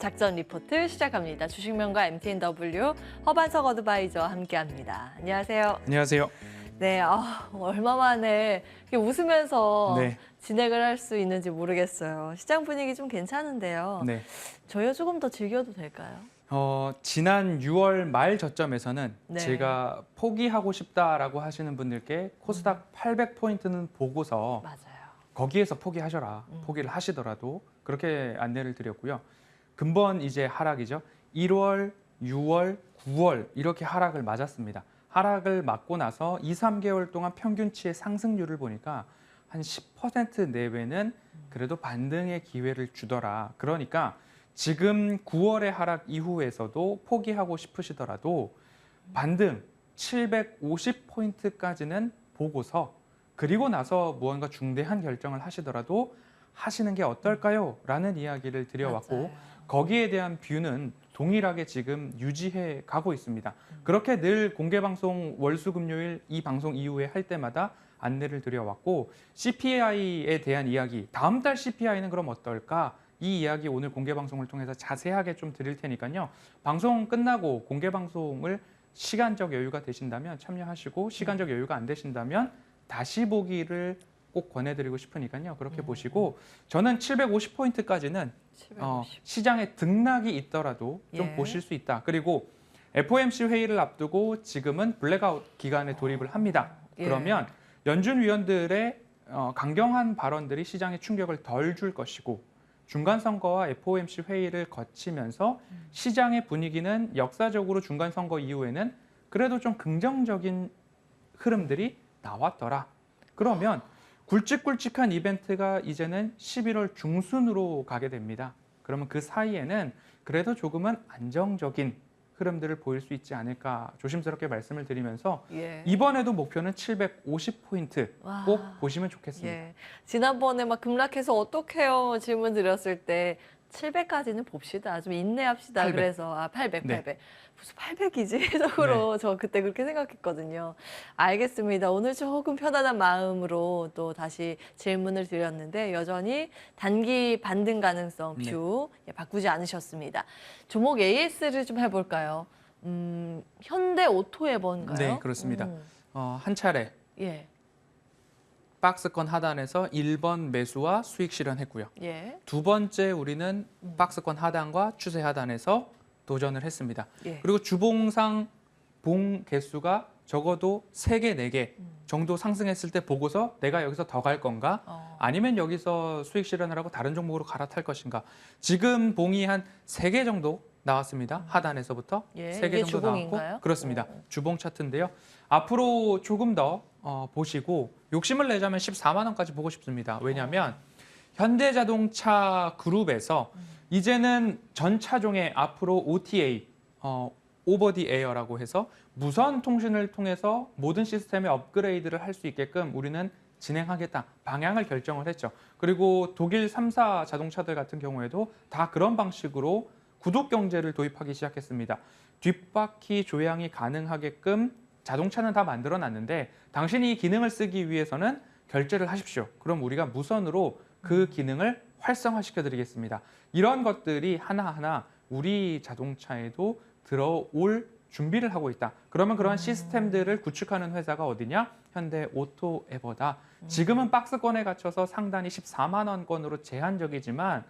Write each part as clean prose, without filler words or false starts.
작전 리포트 시작합니다. 주식명가 MTNW 허반석 어드바이저와 함께합니다. 안녕하세요. 안녕하세요. 네, 얼마 만에 이렇게 웃으면서 네. 진행을 할 수 있는지 모르겠어요. 시장 분위기 좀 괜찮은데요. 네. 저희가 조금 더 즐겨도 될까요? 지난 6월 말 저점에서는 네. 제가 포기하고 싶다라고 하시는 분들께 코스닥 800포인트는 보고서 맞아요. 거기에서 포기하셔라. 포기를 하시더라도 그렇게 안내를 드렸고요. 근본 이제 하락이죠. 1월, 6월, 9월 이렇게 하락을 맞았습니다. 하락을 맞고 나서 2, 3개월 동안 평균치의 상승률을 보니까 한 10% 내외는 그래도 반등의 기회를 주더라. 그러니까 지금 9월의 하락 이후에서도 포기하고 싶으시더라도 반등 750포인트까지는 보고서 그리고 나서 무언가 중대한 결정을 하시더라도 하시는 게 어떨까요? 라는 이야기를 드려왔고 맞아요. 거기에 대한 뷰는 동일하게 지금 유지해 가고 있습니다. 그렇게 늘 공개방송 월수금요일 이 방송 이후에 할 때마다 안내를 드려왔고 CPI에 대한 이야기, 다음 달 CPI는 그럼 어떨까? 이 이야기 오늘 공개방송을 통해서 자세하게 좀 드릴 테니까요. 방송 끝나고 공개방송을 시간적 여유가 되신다면 참여하시고 시간적 여유가 안 되신다면 다시 보기를 꼭 권해드리고 싶으니까요. 그렇게 보시고 저는 750포인트까지는 750. 시장에 등락이 있더라도 좀 예. 보실 수 있다. 그리고 FOMC 회의를 앞두고 지금은 블랙아웃 기간에 돌입을 합니다. 예. 그러면 연준 위원들의 강경한 발언들이 시장에 충격을 덜 줄 것이고 중간선거와 FOMC 회의를 거치면서 시장의 분위기는 역사적으로 중간선거 이후에는 그래도 좀 긍정적인 흐름들이 나왔더라. 그러면 굵직굵직한 이벤트가 이제는 11월 중순으로 가게 됩니다. 그러면 그 사이에는 그래도 조금은 안정적인 흐름들을 보일 수 있지 않을까 조심스럽게 말씀을 드리면서 예. 이번에도 목표는 750포인트 꼭 와. 보시면 좋겠습니다. 예. 지난번에 막 급락해서 어떡해요 질문 드렸을 때 700까지는 봅시다. 좀 인내합시다. 800. 그래서 800, 네. 800. 무슨 800이지? 속으로 저 그때 그렇게 생각했거든요. 알겠습니다. 오늘 조금 편안한 마음으로 또 다시 질문을 드렸는데 여전히 단기 반등 가능성 뷰 바꾸지 않으셨습니다. 종목 AS를 좀 해볼까요? 현대 오토에버인가요? 네, 그렇습니다. 한 차례 예. 박스권 하단에서 1번 매수와 수익 실현했고요. 예. 두 번째 우리는 박스권 하단과 추세 하단에서 도전을 했습니다. 예. 그리고 주봉상 봉 개수가 적어도 3개, 4개 정도 상승했을 때 보고서 내가 여기서 더 갈 건가? 아니면 여기서 수익 실현을 하고 다른 종목으로 갈아탈 것인가? 지금 봉이 한 3개 정도 나왔습니다. 하단에서부터 예, 3개 이게 정도 주봉인가요? 나왔고 그렇습니다. 주봉 차트인데요. 앞으로 조금 더 보시고 욕심을 내자면 14만 원까지 보고 싶습니다. 왜냐하면 현대자동차 그룹에서 이제는 전 차종에 앞으로 OTA, 오버 디 에어라고 해서 무선 통신을 통해서 모든 시스템의 업그레이드를 할 수 있게끔 우리는 진행하겠다. 방향을 결정을 했죠. 그리고 독일 3사 자동차들 같은 경우에도 다 그런 방식으로 구독 경제를 도입하기 시작했습니다. 뒷바퀴 조향이 가능하게끔 자동차는 다 만들어 놨는데 당신이 이 기능을 쓰기 위해서는 결제를 하십시오. 그럼 우리가 무선으로 그 기능을 활성화시켜 드리겠습니다. 이런 것들이 하나하나 우리 자동차에도 들어올 준비를 하고 있다. 그러면 그러한 시스템들을 구축하는 회사가 어디냐? 현대 오토에버다. 지금은 박스권에 갇혀서 상단이 14만 원권으로 제한적이지만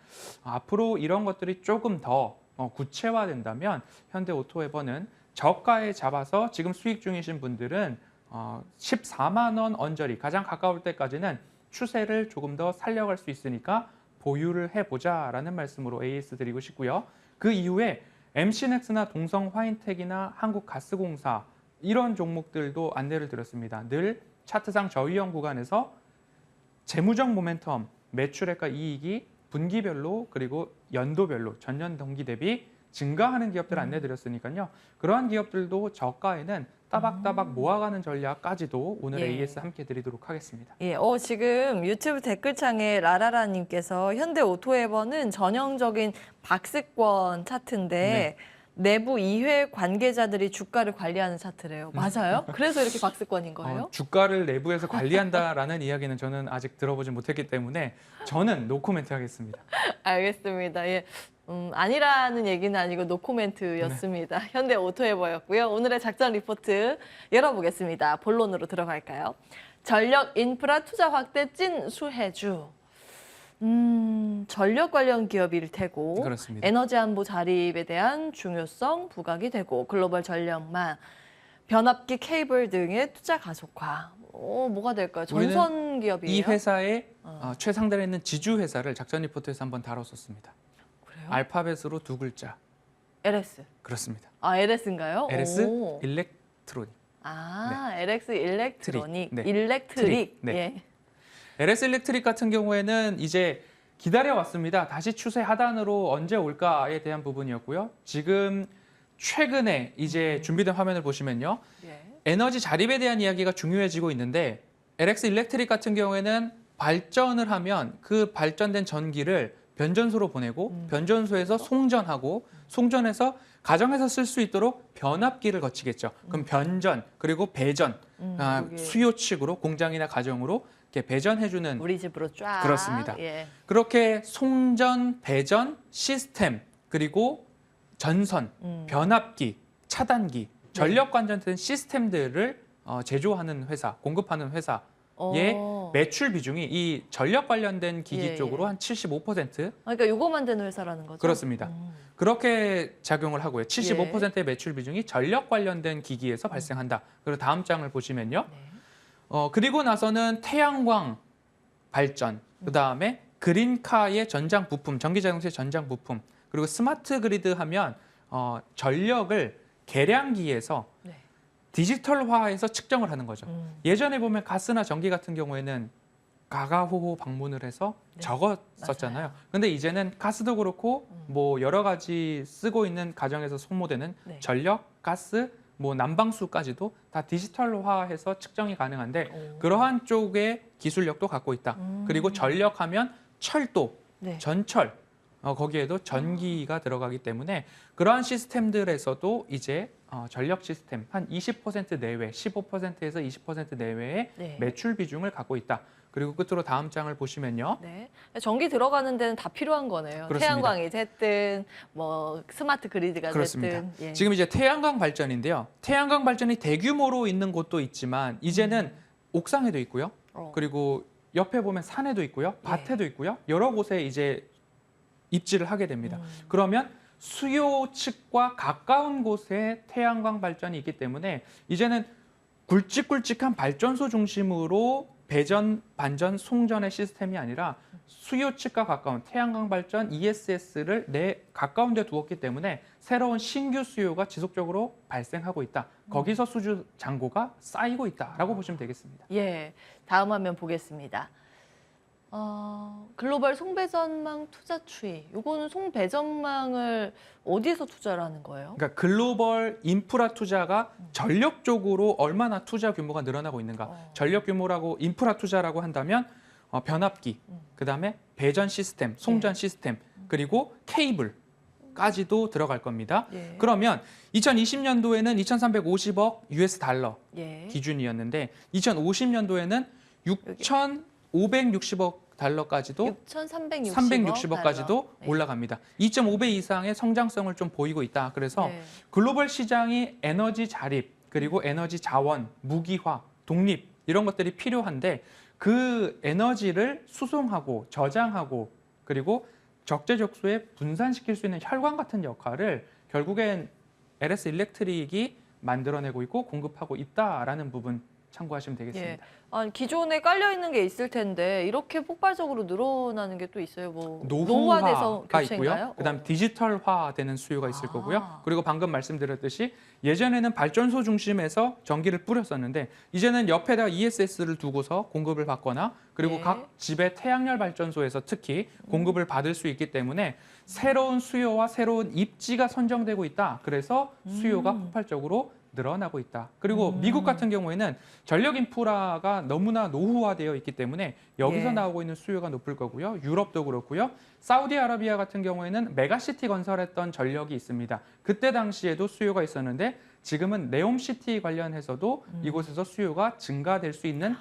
앞으로 이런 것들이 조금 더 구체화된다면 현대 오토에버는 저가에 잡아서 지금 수익 중이신 분들은 14만 원 언저리 가장 가까울 때까지는 추세를 조금 더 살려갈 수 있으니까 보유를 해보자라는 말씀으로 AS 드리고 싶고요. 그 이후에 MC넥스나 동성 화인텍이나 한국가스공사 이런 종목들도 안내를 드렸습니다. 늘 차트상 저위험 구간에서 재무적 모멘텀, 매출액과 이익이 분기별로 그리고 연도별로 전년 동기 대비 증가하는 기업들 안내드렸으니까요. 그러한 기업들도 저가에는 따박따박 모아가는 전략까지도 오늘 예. AS 함께 드리도록 하겠습니다. 예, 지금 유튜브 댓글창에 라라라님께서 현대 오토에버는 전형적인 박스권 차트인데 내부 2회 관계자들이 주가를 관리하는 차트래요. 맞아요? 그래서 이렇게 박스권인 거예요? 주가를 내부에서 관리한다라는 이야기는 저는 아직 들어보지 못했기 때문에 저는 노코멘트 하겠습니다. 알겠습니다. 예. 아니라는 얘기는 아니고 노코멘트였습니다. 현대 오토에버였고요. 오늘의 작전 리포트 열어보겠습니다. 본론으로 들어갈까요? 전력 인프라 투자 확대 찐 수혜주. 전력 관련 기업일 테고 그렇습니다. 에너지 안보 자립에 대한 중요성 부각이 되고 글로벌 전력망, 변압기 케이블 등의 투자 가속화. 뭐가 될까요? 전선 기업이에요? 이 회사의 최상단에 있는 지주 회사를 작전 리포트에서 한번 다뤘었습니다. 그래요? 알파벳으로 두 글자. LS. 그렇습니다. LS인가요? LS 오. 일렉트로닉. LX 일렉트로닉. 네. 일렉트릭. 네. 예. LS 일렉트릭 같은 경우에는 이제 기다려왔습니다. 다시 추세 하단으로 언제 올까에 대한 부분이었고요. 지금 최근에 이제 준비된 화면을 보시면요. 예. 에너지 자립에 대한 이야기가 중요해지고 있는데 LX 일렉트릭 같은 경우에는 발전을 하면 그 발전된 전기를 변전소로 보내고 변전소에서 송전하고 송전해서 가정에서 쓸 수 있도록 변압기를 거치겠죠. 그럼 변전 그리고 배전 그게 수요 측으로 공장이나 가정으로 이렇게 배전해주는 우리 집으로 쫙. 그렇습니다. 예. 그렇게 송전, 배전, 시스템 그리고 전선, 변압기, 차단기, 전력 관련된 시스템들을 제조하는 회사, 공급하는 회사의 매출 비중이 이 전력 관련된 기기 예, 쪽으로 예. 한 75%. 그러니까 요거 만드는 회사라는 거죠? 그렇습니다. 그렇게 작용을 하고요. 75%의 예. 매출 비중이 전력 관련된 기기에서 발생한다. 그리고 다음 장을 보시면요. 네. 그리고 나서는 태양광 발전, 그다음에 그린카의 전장 부품, 전기자동차의 전장 부품, 그리고 스마트 그리드 하면 전력을 계량기에서 네. 디지털화해서 측정을 하는 거죠. 음. 예전에 보면 가스나 전기 같은 경우에는 가가호호 방문을 해서 네. 적었었잖아요. 맞아요. 근데 이제는 가스도 그렇고 뭐 여러 가지 쓰고 있는 가정에서 소모되는 네. 전력, 가스, 뭐 난방수까지도 다 디지털화해서 측정이 가능한데 오. 그러한 쪽의 기술력도 갖고 있다. 그리고 전력하면 철도, 네. 전철 거기에도 전기가 들어가기 때문에 그러한 시스템들에서도 이제 전력 시스템 한 20% 내외, 15%에서 20% 내외의 네. 매출 비중을 갖고 있다. 그리고 끝으로 다음 장을 보시면요. 네. 전기 들어가는 데는 다 필요한 거네요. 그렇습니다. 태양광이 됐든 뭐 스마트 그리드가 그렇습니다. 됐든. 예. 지금 이제 태양광 발전인데요. 태양광 발전이 대규모로 있는 곳도 있지만 이제는 옥상에도 있고요. 그리고 옆에 보면 산에도 있고요. 밭에도 있고요. 여러 곳에 이제 입지를 하게 됩니다. 그러면 수요 측과 가까운 곳에 태양광 발전이 있기 때문에 이제는 굵직굵직한 발전소 중심으로 배전, 반전, 송전의 시스템이 아니라 수요 측과 가까운 태양광 발전 ESS를 내 가까운 데 두었기 때문에 새로운 신규 수요가 지속적으로 발생하고 있다. 거기서 수주 잔고가 쌓이고 있다라고 보시면 되겠습니다. 예. 다음 화면 보겠습니다. 글로벌 송배전망 투자 추이. 이거는 송배전망을 어디에서 투자를 하는 거예요? 그러니까 글로벌 인프라 투자가 전력 쪽으로 얼마나 투자 규모가 늘어나고 있는가. 전력 규모라고 인프라 투자라고 한다면 변압기, 그다음에 배전 시스템, 송전 시스템, 그리고 케이블까지도 들어갈 겁니다. 예. 그러면 2020년도에는 2,350억 US 달러 예. 기준이었는데 2050년도에는 6,560억 달러까지도 360억까지도 네. 올라갑니다. 2.5배 이상의 성장성을 좀 보이고 있다. 그래서 네. 글로벌 시장이 에너지 자립, 그리고 에너지 자원, 무기화, 독립 이런 것들이 필요한데 그 에너지를 수송하고 저장하고 그리고 적재적소에 분산시킬 수 있는 혈관 같은 역할을 결국엔 LS 일렉트릭이 만들어내고 있고 공급하고 있다라는 부분 참고하시면 되겠습니다. 예. 아니, 기존에 깔려 있는 게 있을 텐데 이렇게 폭발적으로 늘어나는 게 또 있어요. 뭐 노후화돼서 노후화가 교체인가요? 있고요. 그다음 디지털화되는 수요가 있을 아. 거고요. 그리고 방금 말씀드렸듯이 예전에는 발전소 중심에서 전기를 뿌렸었는데 이제는 옆에다가 ESS를 두고서 공급을 받거나 그리고 네. 각 집의 태양열 발전소에서 특히 공급을 받을 수 있기 때문에 새로운 수요와 새로운 입지가 선정되고 있다. 그래서 수요가 폭발적으로 늘어나고 있다. 그리고 미국 같은 경우에는 전력 인프라가 너무나 노후화되어 있기 때문에 여기서 예. 나오고 있는 수요가 높을 거고요. 유럽도 그렇고요. 사우디아라비아 같은 경우에는 메가시티 건설했던 전력이 있습니다. 그때 당시에도 수요가 있었는데 지금은 네옴시티 관련해서도 이곳에서 수요가 증가될 수 있는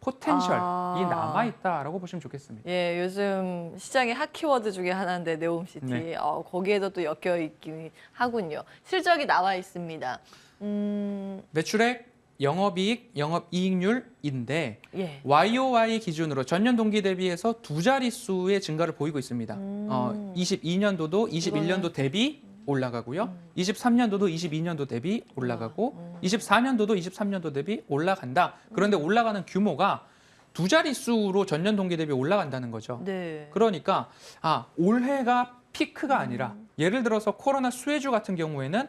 포텐셜이 남아있다라고 보시면 좋겠습니다. 예, 요즘 시장의 핫 키워드 중에 하나인데 네옴시티. 네. 거기에도 또 엮여 있긴 하군요. 실적이 나와 있습니다. 매출액, 영업이익, 영업이익률인데 예. YOY 기준으로 전년 동기 대비해서 두 자릿수의 증가를 보이고 있습니다. 22년도도 21년도 대비 올라가고요. 23년도도 22년도 대비 올라가고 24년도도 23년도 대비 올라간다. 그런데 올라가는 규모가 두 자릿수로 전년 동기 대비 올라간다는 거죠. 네. 그러니까 올해가 피크가 아니라 예를 들어서 코로나 수혜주 같은 경우에는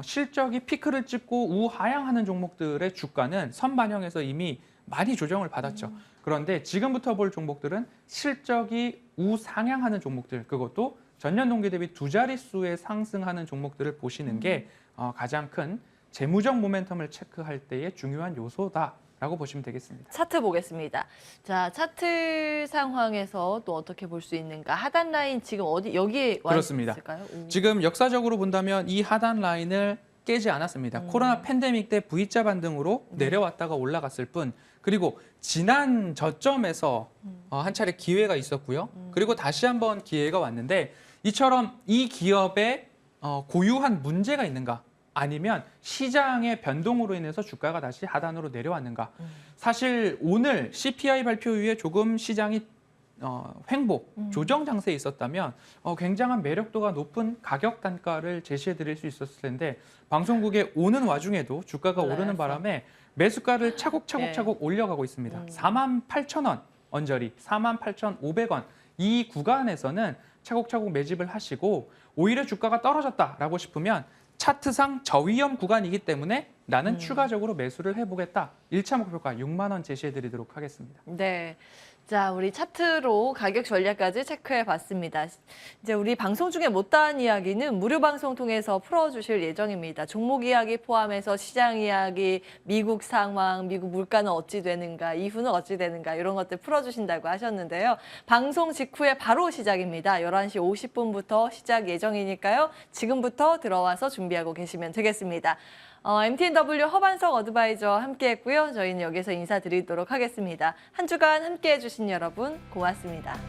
실적이 피크를 찍고 우하향하는 종목들의 주가는 선반영해서 이미 많이 조정을 받았죠. 그런데 지금부터 볼 종목들은 실적이 우상향하는 종목들, 그것도 전년 동기 대비 두 자릿수의 상승하는 종목들을 보시는 게 가장 큰 재무적 모멘텀을 체크할 때의 중요한 요소다라고 보시면 되겠습니다. 차트 보겠습니다. 자, 차트 상황에서 또 어떻게 볼 수 있는가? 하단 라인 지금 어디 여기에 와 그렇습니다. 있을까요? 지금 역사적으로 본다면 이 하단 라인을 깨지 않았습니다. 코로나 팬데믹 때 V자 반등으로 내려왔다가 올라갔을 뿐, 그리고 지난 저점에서 한 차례 기회가 있었고요. 그리고 다시 한번 기회가 왔는데 이처럼 이 기업에 고유한 문제가 있는가? 아니면 시장의 변동으로 인해서 주가가 다시 하단으로 내려왔는가? 사실 오늘 CPI 발표 이후에 조금 시장이 횡보, 조정 장세에 있었다면 굉장한 매력도가 높은 가격 단가를 제시해 드릴 수 있었을 텐데 방송국에 오는 와중에도 주가가 오르는 바람에 매수가를 차곡차곡 올려가고 있습니다. 48,000원 언저리, 48,500원 이 구간에서는 차곡차곡 매집을 하시고 오히려 주가가 떨어졌다라고 싶으면 차트상 저위험 구간이기 때문에 나는 추가적으로 매수를 해보겠다. 1차 목표가 6만 원 제시해 드리도록 하겠습니다. 네. 자, 우리 차트로 가격 전략까지 체크해 봤습니다. 이제 우리 방송 중에 못다한 이야기는 무료 방송 통해서 풀어주실 예정입니다. 종목 이야기 포함해서 시장 이야기, 미국 상황, 미국 물가는 어찌 되는가, 이후는 어찌 되는가 이런 것들 풀어주신다고 하셨는데요. 방송 직후에 바로 시작입니다. 11시 50분부터 시작 예정이니까요. 지금부터 들어와서 준비하고 계시면 되겠습니다. MTNW 허반석 어드바이저 함께했고요. 저희는 여기서 인사드리도록 하겠습니다. 한 주간 함께해 주신 여러분 고맙습니다.